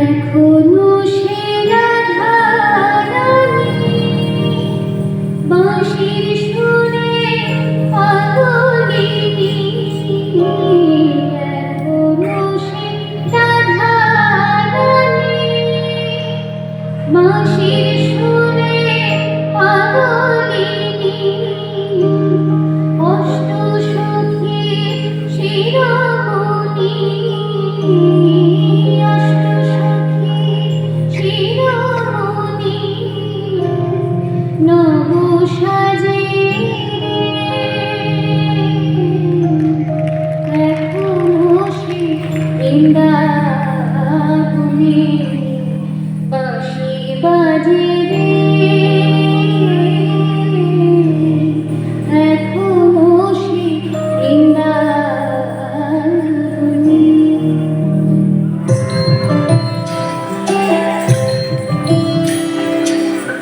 এখনো সে রাধারানী বাঁশির সুরে পাগলিনী, এখনো সে রাধারানী বাঁশির সুরে পাগলিনী, অষ্ট সখী শিরোমণি, নব সাজে এখনো সে বৃন্দাবনে বাঁশি বাজে রে, এখনো সে বৃন্দাবনে।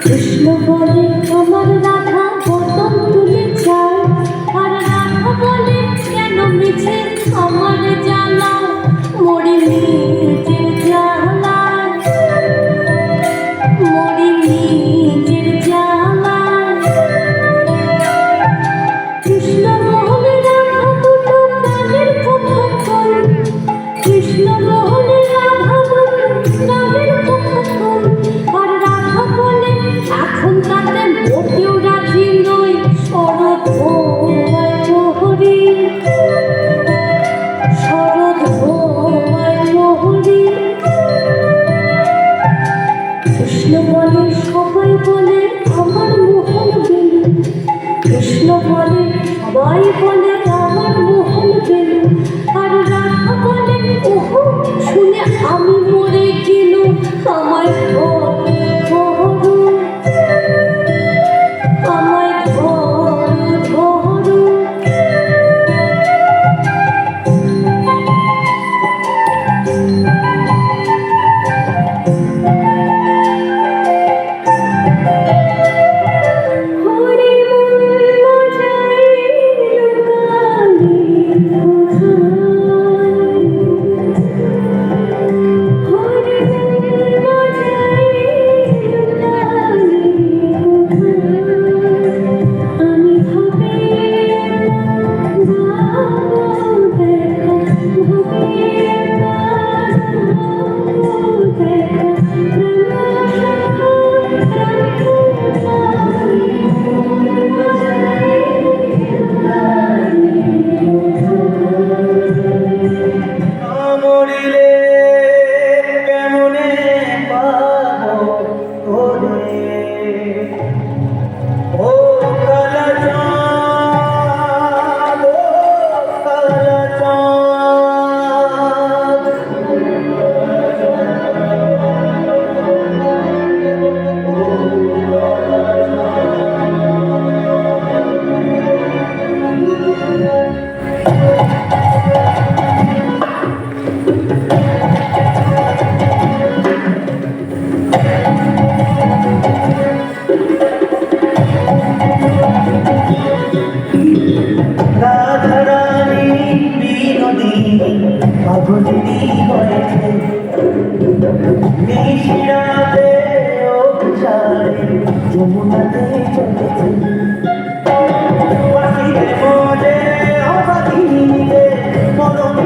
কৃষ্ণ বলে আমার রাধা বদন তুলে যায়, আর রাধা বলে কেন মিছে আমার জ্বালা, মরি নিজের জ্বালায়, মরি নিজের জ্বালায়। কৃষ্ণ বলে রাধা দুটো প্রাণের কথা কই, কৃষ্ণ বলে রাধা দুটো প্রাণের কথা কই, আর রাধা বলে এখন তাতে মোটেও রাজি নই, শরৎ ভোমায় মোহরি, শরৎ ভোমায় মোহরি। কৃষ্ণ বলে সবাই বলে আমার মোহন গেল, কৃষ্ণ বলে সবাই বলে আমার মোহন গেল, আর রাধা বলে ওহো শুনে আমি মরে গেল, আমায় ধরো ধরো, আমায় ধরো ধরো। হরি মন যাই লুকালে কোথায়, হরি মন যাই লুকালে কোথায়, আমি ভাবে গাবো দেখা, ভাবে গাবো দেখা, মরিলে কেমনে পাবো তোরে, ও কালাচাঁদ, ও কালাচাঁদ। রাধারানী বিনোদিনী পাগলিনী হয়েছে, নিশিরাতে অভিসারে যমুনাতে চলেছে, বাঁশিতে মজে অবাধিনীতে মরণ